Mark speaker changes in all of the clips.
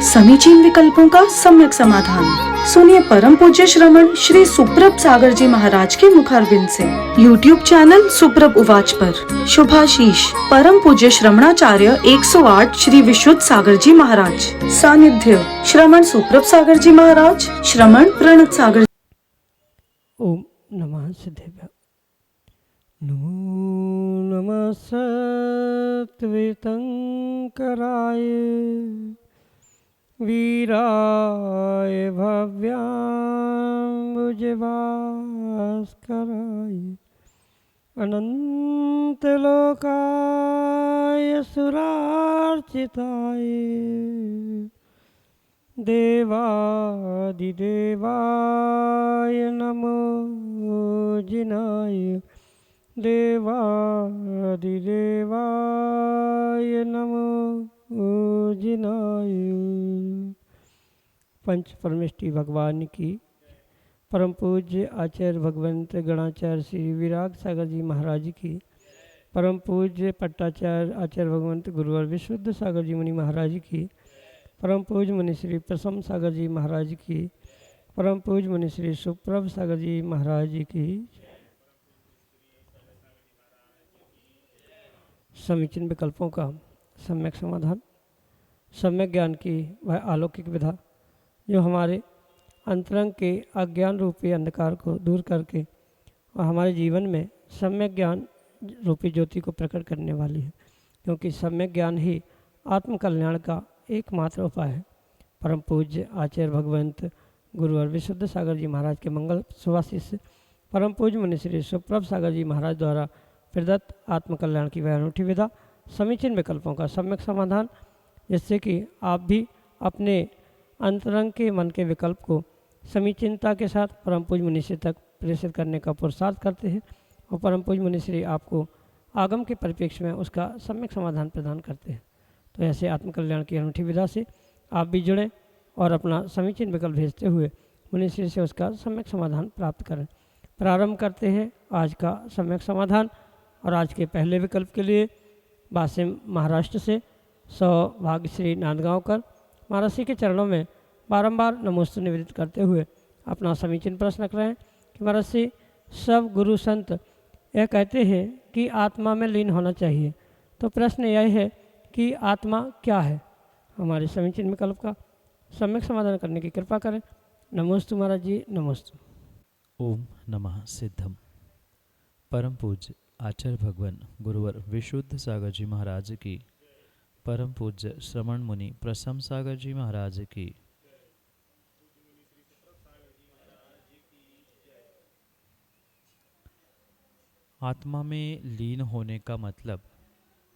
Speaker 1: समीचीन विकल्पों का सम्यक समाधान। सुनिए परम पूज्य श्रमण श्री सुप्रभ सागर जी महाराज के मुखारबिंद से YouTube चैनल सुप्रभ उवाच पर शुभाशीष परम पूज्य श्रमणाचार्य 108 श्री विशुद्ध सागर जी महाराज। सानिध्य श्रमण सुप्रभ सागर जी महाराज, श्रमण प्रणत सागर।
Speaker 2: ओम नमः सिद्धेभ्य। नमो नमः सत्वितंकराय वीराय भव्याम्बुजभास्कराय अनंतलोकाय सुरार्चिताय देवादिदेवाय नमो जिनाय देवादिदेवाय नमो जिनाय। पंच परमेष्टि भगवान की परम पूज्य आचार्य भगवंत गणाचार्य श्री विराग सागर जी महाराज की, परम पूज्य पट्टाचार्य आचार्य भगवंत गुरुवर विशुद्ध सागर जी मुनि महाराज की, परम पूज्य मुनि श्री प्रसम सागर जी महाराज की, परम पूज्य मुनि श्री सुप्रभ सागर जी महाराज की। समीचीन विकल्पों का सम्यक समाधान। सम्यक ज्ञान की वह अलौकिक विधा जो हमारे अंतरंग के अज्ञान रूपी अंधकार को दूर करके और हमारे जीवन में सम्यक ज्ञान रूपी ज्योति को प्रकट करने वाली है, क्योंकि सम्यक ज्ञान ही आत्म कल्याण का एकमात्र उपाय है। परम पूज्य आचार्य भगवंत गुरुवर विशुद्ध सागर जी महाराज के मंगल सुभाषिष परम पूज्य मुनि श्री सुप्रभ सागर जी महाराज द्वारा प्रदत्त आत्म कल्याण की वह अनूठी विधा समीचीन विकल्पों का सम्यक समाधान, जिससे कि आप भी अपने अंतरंग के मन के विकल्प को समीचीनता के साथ परम पूज्य मुनि श्री तक प्रेषित करने का पुरुषार्थ करते हैं और परम पूज्य मुनि श्री आपको आगम के परिप्रेक्ष्य में उसका सम्यक समाधान प्रदान करते हैं। तो ऐसे आत्मकल्याण की अनूठी विधा से आप भी जुड़ें और अपना समीचीन विकल्प भेजते हुए मुनि श्री से उसका सम्यक समाधान प्राप्त करें। प्रारंभ करते हैं आज का सम्यक समाधान। और आज के पहले विकल्प के लिए वासिम महाराष्ट्र से सौभाग्यश्री नांदगांवकर महाराज श्री के चरणों में बारंबार नमोस्तु निवेदित करते हुए अपना समीचीन प्रश्न करें कि महाराज श्री, सब गुरु संत यह कहते हैं कि आत्मा में लीन होना चाहिए, तो प्रश्न यह है कि आत्मा क्या है। हमारे समीचीन विकल्प का सम्यक समाधान करने की कृपा करें। नमोस्तु महाराज जी, नमोस्तु।
Speaker 3: ओम नमः सिद्धम। परम पूज्य आचार्य भगवान गुरुवर विशुद्ध सागर जी महाराज की, परम पूज्य श्रमण मुनि प्रसम सागर जी महाराज की। आत्मा में लीन होने का मतलब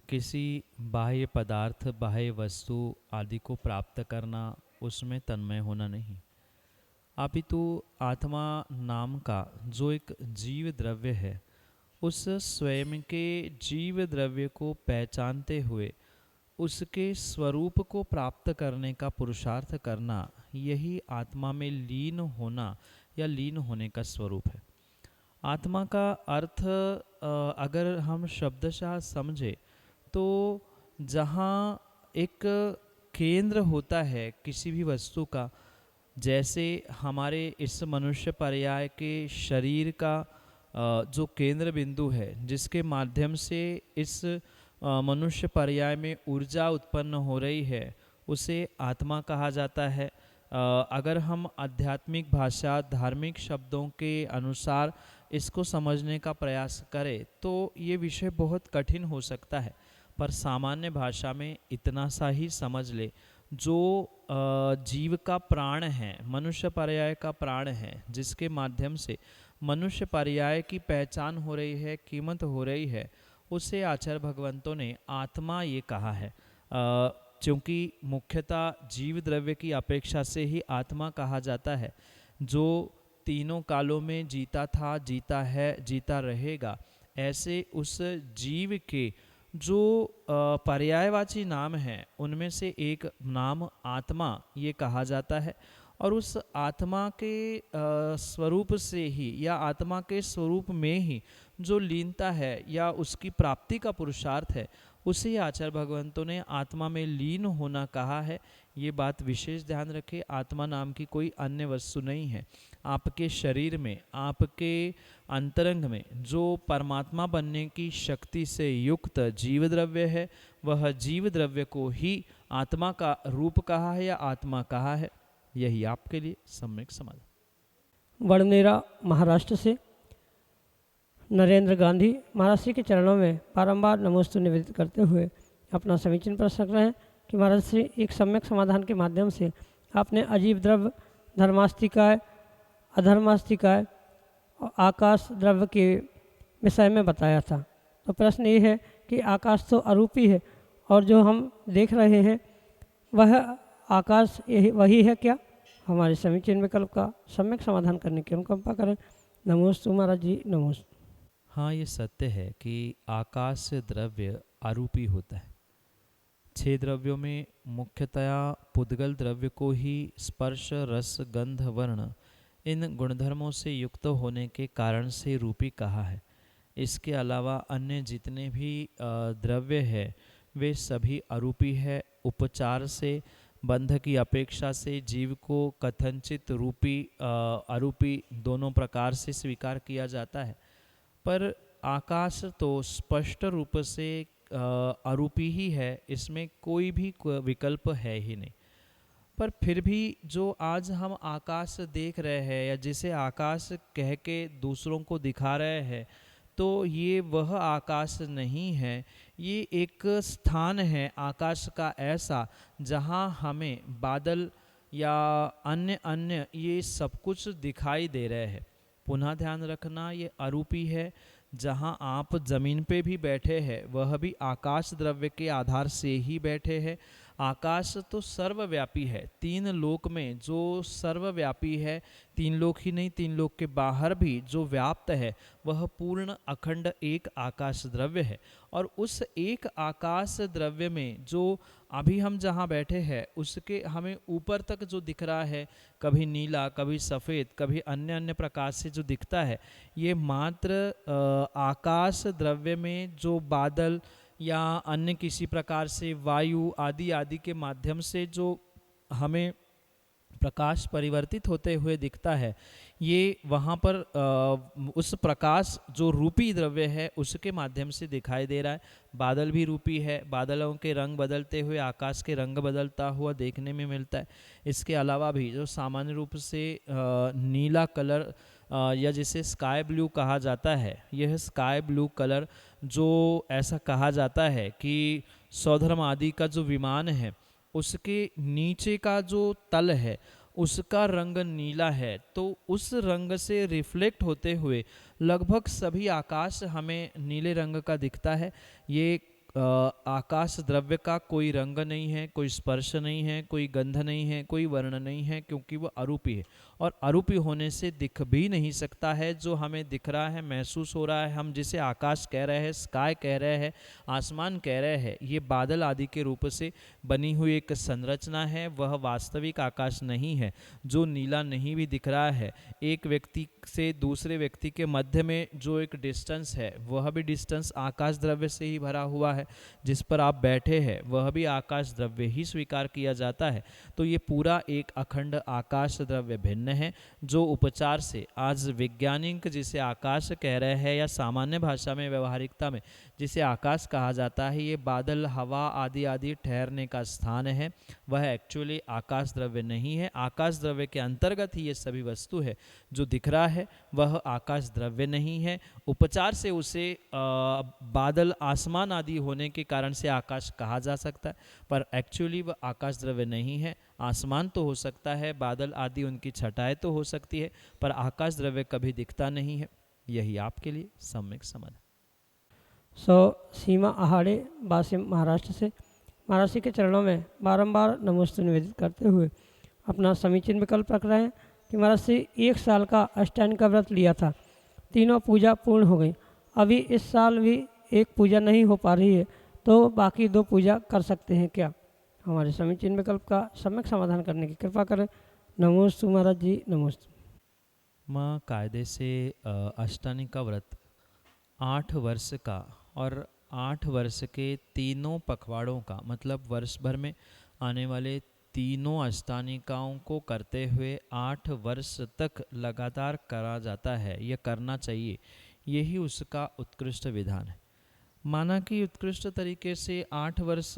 Speaker 3: किसी बाह्य पदार्थ, बाह्य वस्तु आदि को प्राप्त करना, उसमें तन्मय होना नहीं, अपितु आत्मा नाम का जो एक जीव द्रव्य है, उस स्वयं के जीव द्रव्य को पहचानते हुए उसके स्वरूप को प्राप्त करने का पुरुषार्थ करना, यही आत्मा में लीन होना या लीन होने का स्वरूप है। आत्मा का अर्थ अगर हम शब्दशः समझे तो जहाँ एक केंद्र होता है किसी भी वस्तु का, जैसे हमारे इस मनुष्य पर्याय के शरीर का जो केंद्र बिंदु है, जिसके माध्यम से इस मनुष्य पर्याय में ऊर्जा उत्पन्न हो रही है, उसे आत्मा कहा जाता है। अगर हम आध्यात्मिक भाषा, धार्मिक शब्दों के अनुसार इसको समझने का प्रयास करें तो ये विषय बहुत कठिन हो सकता है, पर सामान्य भाषा में इतना सा ही समझ ले, जो जीव का प्राण है, मनुष्य पर्याय का प्राण है, जिसके माध्यम से मनुष्य पर्याय की पहचान हो रही है, कीमत हो रही है, उसे आचार्य भगवंतों ने आत्मा ये कहा है। क्योंकि मुख्यतः जीव द्रव्य की अपेक्षा से ही आत्मा कहा जाता है, जो तीनों कालों में जीता था, जीता है, जीता रहेगा, ऐसे उस जीव के जो पर्यायवाची नाम हैं, उनमें से एक नाम आत्मा ये कहा जाता है। और उस आत्मा के स्वरूप से ही या आत्मा के स्वरूप में ही जो लीनता है या उसकी प्राप्ति का पुरुषार्थ है, उसे आचार्य भगवंतों ने आत्मा में लीन होना कहा है। ये बात विशेष ध्यान रखें, आत्मा नाम की कोई अन्य वस्तु नहीं है। आपके शरीर में, आपके अंतरंग में जो परमात्मा बनने की शक्ति से युक्त जीव द्रव्य है, वह जीव द्रव्य को ही आत्मा का रूप कहा है या आत्मा कहा है। यही आपके लिए सम्यक समाधान।
Speaker 2: बड़नेरा महाराष्ट्र से नरेंद्र गांधी महाराज श्री के चरणों में बारंबार नमोस्तु निवेदित करते हुए अपना समीचीन प्रश्न रख रहे हैं कि महाराज श्री एक सम्यक समाधान के माध्यम से आपने अजीव द्रव्य, धर्मास्तिकाय, अधर्मास्तिकाय और आकाश द्रव्य के विषय में बताया था। तो प्रश्न ये है कि आकाश तो अरूपी है और जो हम देख रहे हैं वह आकाश यही वही है क्या? हमारे समीचीन विकल्प का सम्यक समाधान करने की अनुकंपा करें। नमोस्तु महाराज जी, नमोस्तु।
Speaker 3: हाँ, ये सत्य है कि आकाश द्रव्य आरूपी होता है। 6 द्रव्यों में मुख्यतया पुद्गल द्रव्य को ही स्पर्श, रस, गंध, वर्ण इन गुणधर्मों से युक्त होने के कारण से रूपी कहा है। इसके अलावा अन्य जितने भी द्रव्य है वे सभी अरूपी है। उपचार से, बंध की अपेक्षा से जीव को कथनचित रूपी अरूपी दोनों प्रकार से स्वीकार किया जाता है, पर आकाश तो स्पष्ट रूप से अरूपी ही है, इसमें कोई भी विकल्प है ही नहीं। पर फिर भी जो आज हम आकाश देख रहे हैं या जिसे आकाश कह के दूसरों को दिखा रहे हैं, तो ये वह आकाश नहीं है। ये एक स्थान है आकाश का ऐसा जहाँ हमें बादल या अन्य अन्य ये सब कुछ दिखाई दे रहे हैं। पुनः ध्यान रखना, ये अरूपी है। जहाँ आप जमीन पे भी बैठे हैं वह भी आकाश द्रव्य के आधार से ही बैठे हैं। आकाश तो सर्वव्यापी है। 3 लोक में जो सर्वव्यापी है, 3 लोक ही नहीं 3 लोक के बाहर भी जो व्याप्त है, वह पूर्ण अखंड एक आकाश द्रव्य है। और उस एक आकाश द्रव्य में जो अभी हम जहाँ बैठे हैं उसके हमें ऊपर तक जो दिख रहा है, कभी नीला, कभी सफ़ेद, कभी अन्य अन्य प्रकार से जो दिखता है, ये मात्र आकाश द्रव्य में जो बादल या अन्य किसी प्रकार से वायु आदि आदि के माध्यम से जो हमें प्रकाश परिवर्तित होते हुए दिखता है, ये वहाँ पर उस प्रकाश जो रूपी द्रव्य है उसके माध्यम से दिखाई दे रहा है। बादल भी रूपी है, बादलों के रंग बदलते हुए आकाश के रंग बदलता हुआ देखने में मिलता है। इसके अलावा भी जो सामान्य रूप से नीला कलर या जिसे स्काई ब्लू कहा जाता है, यह स्काई ब्लू कलर जो ऐसा कहा जाता है कि सौधर्म आदि का जो विमान है उसके नीचे का जो तल है उसका रंग नीला है, तो उस रंग से रिफ्लेक्ट होते हुए लगभग सभी आकाश हमें नीले रंग का दिखता है। ये आकाश द्रव्य का कोई रंग नहीं है, कोई स्पर्श नहीं है, कोई गंध नहीं है, कोई वर्ण नहीं है, क्योंकि वह अरूपी है। और अरूपी होने से दिख भी नहीं सकता है। जो हमें दिख रहा है, महसूस हो रहा है, हम जिसे आकाश कह रहे हैं, स्काई कह रहे हैं, आसमान कह रहे हैं, ये बादल आदि के रूप से बनी हुई एक संरचना है, वह वास्तविक आकाश नहीं है। जो नीला नहीं भी दिख रहा है, एक व्यक्ति से दूसरे व्यक्ति के मध्य में जो एक डिस्टेंस है, वह भी डिस्टेंस आकाश द्रव्य से ही भरा हुआ है। जिस पर आप बैठे हैं वह भी आकाश द्रव्य ही स्वीकार किया जाता है। तो ये पूरा एक अखंड आकाश द्रव्य भिन्न है, जो उपचार से आज वैज्ञानिक जिसे आकाश कह रहे हैं या सामान्य भाषा में व्यवहारिकता में जिसे आकाश कहा जाता है, ये बादल, हवा आदि आदि ठहरने का स्थान है, वह एक्चुअली आकाश द्रव्य नहीं है। आकाश द्रव्य के अंतर्गत ही ये सभी वस्तु है। जो दिख रहा है वह आकाश द्रव्य नहीं है। उपचार से उसे बादल, आसमान आदि होने के कारण से आकाश कहा जा सकता है, पर एक्चुअली वह आकाश द्रव्य नहीं है। आसमान तो हो सकता है, बादल आदि उनकी छटाएं तो हो सकती है, पर आकाश द्रव्य कभी दिखता नहीं है। यही आपके लिए सम्यक समाधान।
Speaker 2: सीमा आहाड़े वासिम महाराष्ट्र से महाराज श्री के चरणों में बारंबार नमोस्तु निवेदित करते हुए अपना समीचीन विकल्प रख रहे हैं कि महाराज श्री 1 साल का अष्टांग का व्रत लिया था, तीनों पूजा पूर्ण हो गई, अभी इस साल भी एक पूजा नहीं हो पा रही है, तो बाकी 2 पूजा कर सकते हैं क्या? हमारे समीचीन विकल्प का सम्यक समाधान करने की कृपा करें। नमोस्तु महाराज जी, नमोस्तु।
Speaker 3: माँ कायदे से अष्टांग का व्रत 8 वर्ष का और 8 वर्ष के तीनों पखवाड़ों का, मतलब वर्ष भर में आने वाले तीनों अष्टानिकाओं को करते हुए 8 वर्ष तक लगातार करा जाता है, यह करना चाहिए, यही उसका उत्कृष्ट विधान है। माना कि उत्कृष्ट तरीके से 8 वर्ष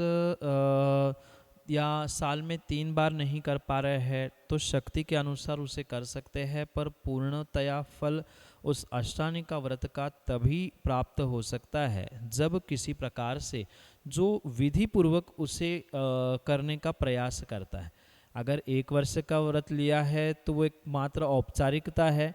Speaker 3: या साल में 3 बार नहीं कर पा रहे हैं तो शक्ति के अनुसार उसे कर सकते हैं, पर पूर्णतया फल उस अष्टानिका व्रत का तभी प्राप्त हो सकता है जब किसी प्रकार से जो विधि पूर्वक उसे करने का प्रयास करता है। अगर 1 वर्ष का व्रत लिया है तो वो एक मात्र औपचारिकता है,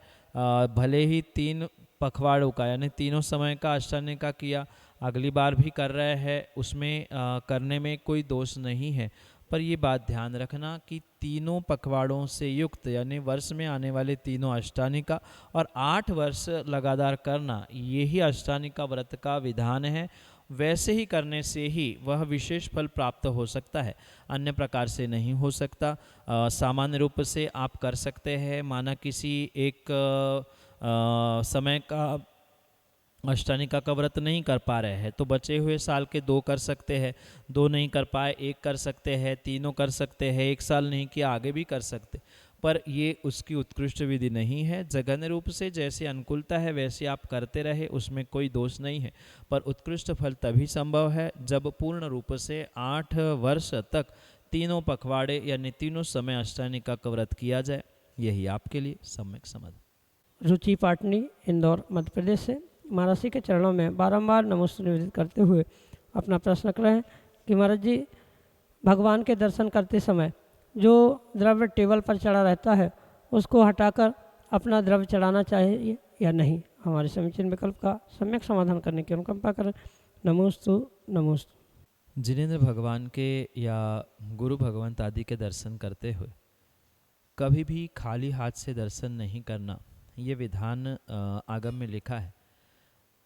Speaker 3: भले ही 3 पखवाड़ों का यानी तीनों समय का अष्टानिका किया, अगली बार भी कर रहे हैं, उसमें करने में कोई दोष नहीं है। पर ये बात ध्यान रखना कि तीनों पखवाड़ों से युक्त यानी वर्ष में आने वाले तीनों अष्टानिका और 8 वर्ष लगातार करना, यही अष्टानिका व्रत का विधान है। वैसे ही करने से ही वह विशेष फल प्राप्त हो सकता है, अन्य प्रकार से नहीं हो सकता। सामान्य रूप से आप कर सकते हैं, माना किसी एक समय का अष्टानिका का व्रत नहीं कर पा रहे हैं तो बचे हुए साल के 2 कर सकते हैं, 2 नहीं कर पाए 1 कर सकते हैं, तीनों कर सकते हैं, 1 साल नहीं किया आगे भी कर सकते, पर ये उसकी उत्कृष्ट विधि नहीं है। जघन्य रूप से जैसे अनुकूलता है वैसे आप करते रहे, उसमें कोई दोष नहीं है, पर उत्कृष्ट फल तभी संभव है जब पूर्ण रूप से 8 वर्ष तक तीनों पखवाड़े यानी तीनों समय अष्टानिका का व्रत किया जाए, यही आपके लिए सम्यक समाधान।
Speaker 2: रुचि पाटनी, इंदौर, मध्य प्रदेश से महाराज जी के चरणों में बारंबार नमस्ते निवेदित करते हुए अपना प्रश्न रख रहे हैं कि महाराज जी, भगवान के दर्शन करते समय जो द्रव्य टेबल पर चढ़ा रहता है उसको हटाकर अपना द्रव्य चढ़ाना चाहिए या नहीं? हमारे समीचीन विकल्प का सम्यक समाधान करने की अनुकंपा करें। नमोस्तु नमोस्तु।
Speaker 3: जिनेंद्र भगवान के या गुरु भगवंत आदि के दर्शन करते हुए कभी भी खाली हाथ से दर्शन नहीं करना, ये विधान आगम में लिखा है।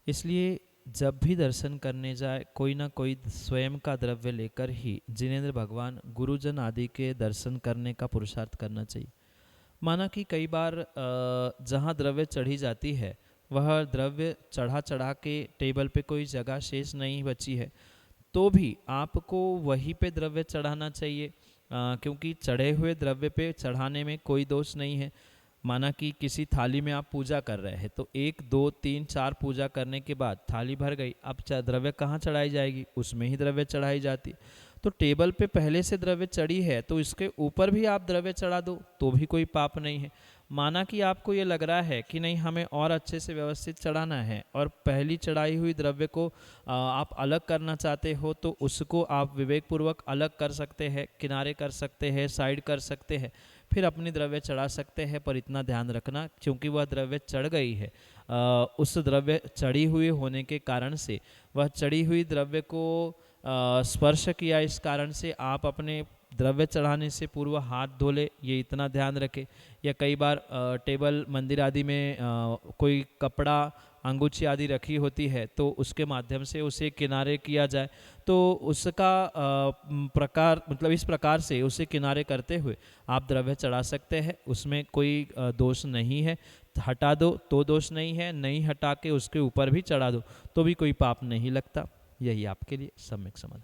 Speaker 3: इसलिए जब भी दर्शन करने जाए कोई ना कोई स्वयं का द्रव्य लेकर ही जिनेंद्र भगवान गुरुजन आदि के दर्शन करने का पुरुषार्थ करना चाहिए। माना कि कई बार जहाँ द्रव्य चढ़ी जाती है वह द्रव्य चढ़ा के टेबल पे कोई जगह शेष नहीं बची है तो भी आपको वहीं पे द्रव्य चढ़ाना चाहिए, क्योंकि चढ़े हुए द्रव्य पे चढ़ाने में कोई दोष नहीं है। माना कि किसी थाली में आप पूजा कर रहे हैं तो 1 2 3 4 पूजा करने के बाद थाली भर गई, अब द्रव्य कहाँ चढ़ाई जाएगी? उसमें ही द्रव्य चढ़ाई जाती। तो टेबल पे पहले से द्रव्य चढ़ी है तो इसके ऊपर भी आप द्रव्य चढ़ा दो तो भी कोई पाप नहीं है। माना कि आपको ये लग रहा है कि नहीं हमें और अच्छे से व्यवस्थित चढ़ाना है और पहली चढ़ाई हुई द्रव्य को आप अलग करना चाहते हो तो उसको आप विवेकपूर्वक अलग कर सकते हैं, किनारे कर सकते हैं, साइड कर सकते हैं, फिर अपनी द्रव्य चढ़ा सकते हैं। पर इतना ध्यान रखना क्योंकि वह द्रव्य चढ़ गई है, उस द्रव्य चढ़ी हुई होने के कारण से वह चढ़ी हुई द्रव्य को स्पर्श किया, इस कारण से आप अपने द्रव्य चढ़ाने से पूर्व हाथ धो ले, ये इतना ध्यान रखें। या कई बार टेबल मंदिर आदि में कोई कपड़ा अंगूठी आदि रखी होती है तो उसके माध्यम से उसे किनारे किया जाए तो उसका प्रकार मतलब इस प्रकार से उसे किनारे करते हुए आप द्रव्य चढ़ा सकते हैं, उसमें कोई दोष नहीं है। हटा दो तो दोष नहीं है, नहीं हटा के उसके ऊपर भी चढ़ा दो तो भी कोई पाप नहीं लगता। यही आपके लिए सम्यक समाधान।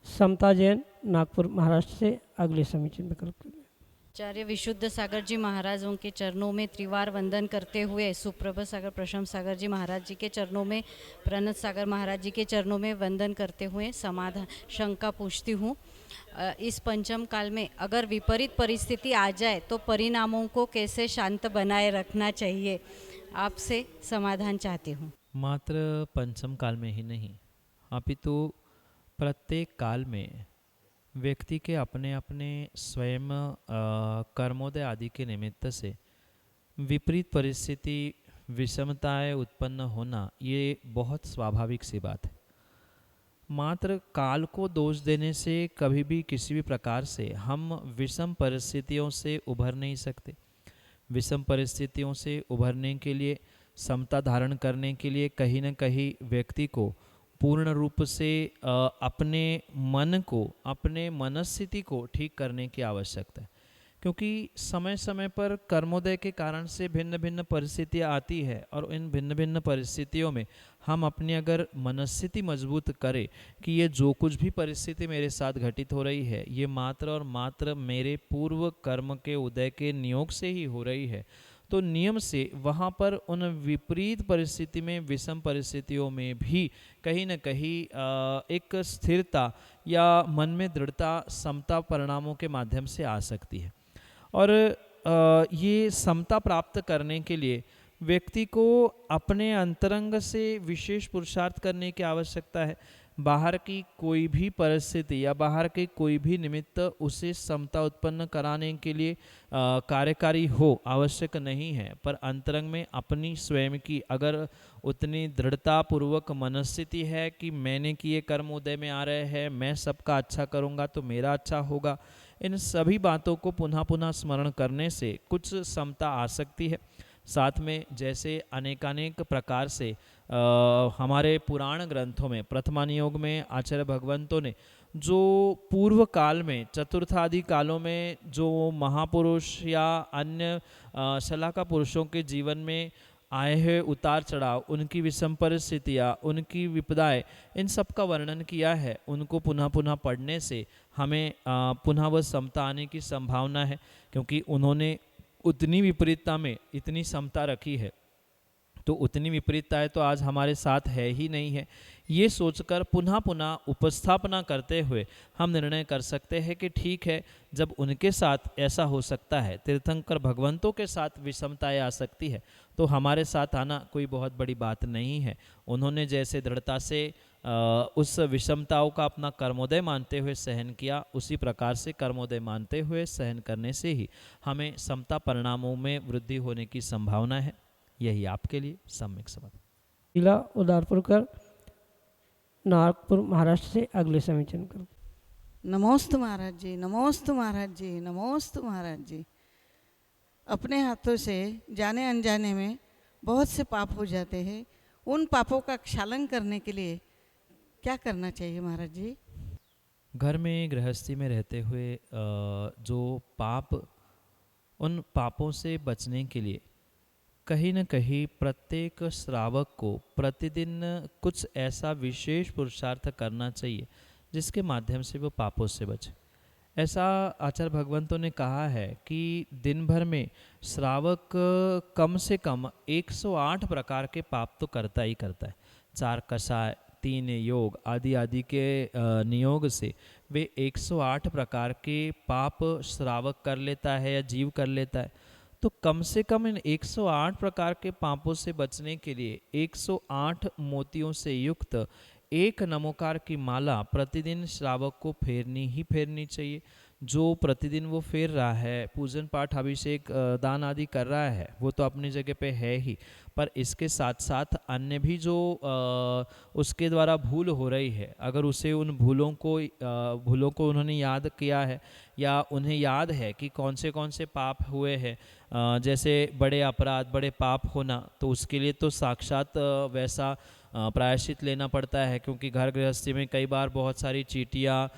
Speaker 2: समता जैन, नागपुर, महाराष्ट्र से अगले समीचीन विकल्प के लिए।
Speaker 4: आचार्य विशुद्ध सागर जी महाराजों के चरणों में त्रिवार वंदन करते हुए सुप्रभ सागर प्रशम सागर जी महाराज जी के चरणों में, प्रणत सागर महाराज जी के चरणों में वंदन करते हुए समाधान शंका पूछती हूँ। इस पंचम काल में अगर विपरीत परिस्थिति आ जाए तो परिणामों को कैसे शांत बनाए रखना चाहिए? आपसे समाधान चाहती हूँ।
Speaker 3: मात्र पंचम काल में ही नहीं अपितु प्रत्येक काल में व्यक्ति के अपने अपने स्वयं कर्मोदय आदि के निमित्त से विपरीत परिस्थिति विषमताएं उत्पन्न होना ये बहुत स्वाभाविक सी बात है। मात्र काल को दोष देने से कभी भी किसी भी प्रकार से हम विषम परिस्थितियों से उभर नहीं सकते। विषम परिस्थितियों से उभरने के लिए, समता धारण करने के लिए कहीं न कहीं व्यक्ति को पूर्ण रूप से अपने मन को, अपने मनस्थिति को ठीक करने की आवश्यकता है। क्योंकि समय समय पर कर्मोदय के कारण से भिन्न भिन्न परिस्थितियाँ आती है और इन भिन्न भिन्न परिस्थितियों में हम अपनी अगर मनस्थिति मजबूत करें कि ये जो कुछ भी परिस्थिति मेरे साथ घटित हो रही है ये मात्र और मात्र मेरे पूर्व कर्म के उदय के नियोग से ही हो रही है, तो नियम से वहाँ पर उन विपरीत परिस्थिति में, विषम परिस्थितियों में भी कहीं न कहीं एक स्थिरता या मन में दृढ़ता, समता परिणामों के माध्यम से आ सकती है। और ये समता प्राप्त करने के लिए व्यक्ति को अपने अंतरंग से विशेष पुरुषार्थ करने की आवश्यकता है। बाहर की कोई भी परिस्थिति या बाहर के कोई भी निमित्त उसे समता उत्पन्न कराने के लिए कार्यकारी हो आवश्यक नहीं है, पर अंतरंग में अपनी स्वयं की अगर उतनी दृढ़ता पूर्वक मनस्थिति है कि मैंने किए कर्म उदय में आ रहे हैं, मैं सबका अच्छा करूँगा तो मेरा अच्छा होगा, इन सभी बातों को पुनः पुनः स्मरण करने से कुछ समता आ सकती है। साथ में जैसे अनेकानेक प्रकार से हमारे पुराण ग्रंथों में प्रथमानियोग में आचार्य भगवंतों ने जो पूर्व काल में चतुर्थादि कालों में जो महापुरुष या अन्य शलाका पुरुषों के जीवन में आए हुए उतार चढ़ाव, उनकी विषम परिस्थितियाँ, उनकी विपदाएं, इन सब का वर्णन किया है, उनको पुनः पुनः पढ़ने से हमें पुनः वह समता आने की संभावना है, क्योंकि उन्होंने उतनी विपरीतता में इतनी समता रखी है, तो उतनी विपरीतताएं तो आज हमारे साथ है ही नहीं है। ये सोचकर पुनः पुनः उपस्थापना करते हुए हम निर्णय कर सकते हैं कि ठीक है, जब उनके साथ ऐसा हो सकता है, तीर्थंकर भगवंतों के साथ विषमताएं आ सकती है, तो हमारे साथ आना कोई बहुत बड़ी बात नहीं है। उन्होंने जैसे दृढ़ता से उस विषमताओं का अपना कर्मोदय मानते हुए सहन किया, उसी प्रकार से कर्मोदय मानते हुए सहन करने से ही हमें समता परिणामों में वृद्धि होने की संभावना है। यही आपके लिए सम्यक समाधान।
Speaker 2: जिला उदारपुरकर नागपुर महाराष्ट्र से अगले समीचन करो।
Speaker 5: नमोस्तु महाराज जी, नमोस्तु महाराज जी, नमोस्तु महाराज जी। अपने हाथों से जाने अनजाने में बहुत से पाप हो जाते हैं, उन पापों का क्षालन करने के लिए क्या करना चाहिए महाराज जी?
Speaker 3: घर में गृहस्थी में रहते हुए जो पाप, उन पापों से बचने के लिए कहीं न कहीं प्रत्येक श्रावक को प्रतिदिन कुछ ऐसा विशेष पुरुषार्थ करना चाहिए जिसके माध्यम से वो पापों से बचे। ऐसा आचार्य भगवंतों ने कहा है कि दिन भर में श्रावक कम से कम 108 प्रकार के पाप तो करता ही करता है। 4 कषाय, 3 योग आदि आदि के नियोग से वे 108 प्रकार के पाप श्रावक कर लेता है या जीव कर लेता है। तो कम से कम इन 108 प्रकार के पापों से बचने के लिए 108 मोतियों से युक्त एक नमोकार की माला प्रतिदिन श्रावक को फेरनी ही फेरनी चाहिए। जो प्रतिदिन वो फेर रहा है, पूजन पाठ अभिषेक दान आदि कर रहा है, वो तो अपनी जगह पे है ही, पर इसके साथ साथ अन्य भी जो उसके द्वारा भूल हो रही है, अगर उसे उन भूलों को उन्होंने याद किया है या उन्हें याद है कि कौन से पाप हुए हैं, जैसे बड़े अपराध, बड़े पाप होना, तो उसके लिए तो साक्षात वैसा प्रायश्चित लेना पड़ता है, क्योंकि घर गृहस्थी में कई बार बहुत सारी चींटियाँ,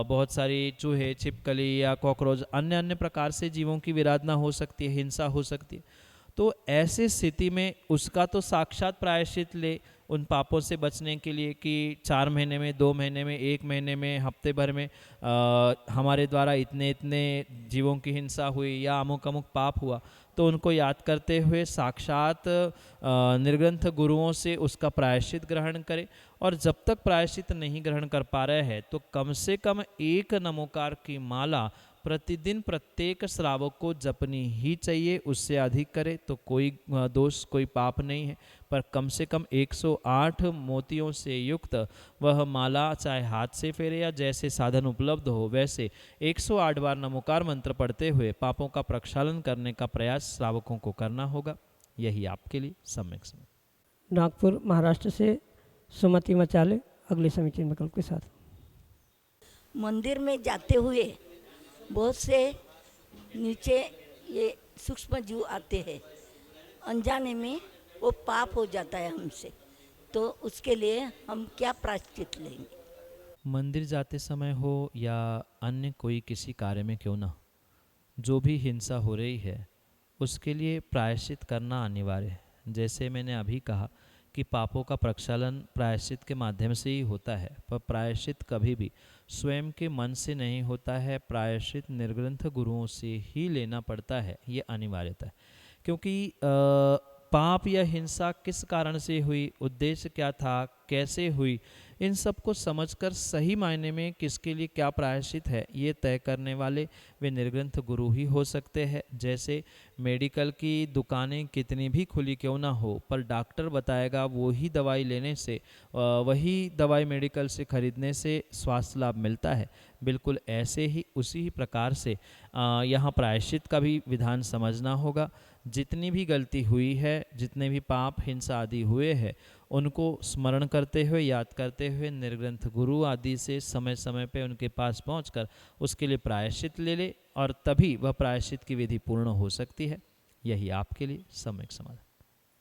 Speaker 3: बहुत सारी चूहे, छिपकली या कॉकरोच, अन्य अन्य प्रकार से जीवों की विराधना हो सकती है, हिंसा हो सकती है। तो ऐसी स्थिति में उसका तो साक्षात प्रायश्चित ले उन पापों से बचने के लिए कि 4 महीने में, 2 महीने में, 1 महीने में, हफ्ते भर में हमारे द्वारा इतने इतने जीवों की हिंसा हुई या अमुक अमुक पाप हुआ, तो उनको याद करते हुए साक्षात निर्ग्रंथ गुरुओं से उसका प्रायश्चित ग्रहण करें। और जब तक प्रायश्चित नहीं ग्रहण कर पा रहे हैं तो कम से कम एक नमोकार की माला प्रतिदिन प्रत्येक श्रावक को जपनी ही चाहिए। उससे अधिक करे तो कोई दोष, कोई पाप नहीं है, पर कम से कम 108 मोतियों से युक्त वह माला चाहे हाथ से फेरे या जैसे साधन उपलब्ध हो वैसे 108 बार नमोकार मंत्र पढ़ते हुए पापों का प्रक्षालन करने का प्रयास श्रावकों को करना होगा। यही आपके लिए सम्यक समय।
Speaker 2: नागपुर महाराष्ट्र से सुमति मचाले अगले समीचीन विकल्प के साथ।
Speaker 6: मंदिर में जाते हुए बहुत से नीचे ये सूक्ष्म जीव आते हैं, अनजाने में वो पाप हो जाता है हमसे, तो उसके लिए हम क्या प्रायश्चित लेंगे?
Speaker 3: मंदिर जाते समय हो या अन्य कोई किसी कार्य में क्यों ना, जो भी हिंसा हो रही है उसके लिए प्रायश्चित करना अनिवार्य है। जैसे मैंने अभी कहा कि पापों का प्रक्षालन प्रायश्चित के माध्यम से ही होता है, पर प्रायश्चित कभी भी स्वयं के मन से नहीं होता है, प्रायश्चित निर्ग्रंथ गुरुओं से ही लेना पड़ता है, ये अनिवार्यता है। क्योंकि पाप या हिंसा किस कारण से हुई, उद्देश्य क्या था, कैसे हुई, इन सब को समझकर सही मायने में किसके लिए क्या प्रायश्चित है ये तय करने वाले वे निर्ग्रंथ गुरु ही हो सकते हैं। जैसे मेडिकल की दुकानें कितनी भी खुली क्यों ना हो, पर डॉक्टर बताएगा वही दवाई लेने से, वही दवाई मेडिकल से खरीदने से स्वास्थ्य लाभ मिलता है। बिल्कुल ऐसे ही उसी ही प्रकार से यहाँ प्रायश्चित का भी विधान समझना होगा। जितनी भी गलती हुई है, जितने भी पाप हिंसा आदि हुए हैं, उनको स्मरण करते हुए, याद करते हुए निर्ग्रंथ गुरु आदि से समय समय पे उनके पास पहुंचकर उसके लिए प्रायश्चित ले ले, और तभी वह प्रायश्चित की विधि पूर्ण हो सकती है। यही आपके लिए सम्यक समाधान।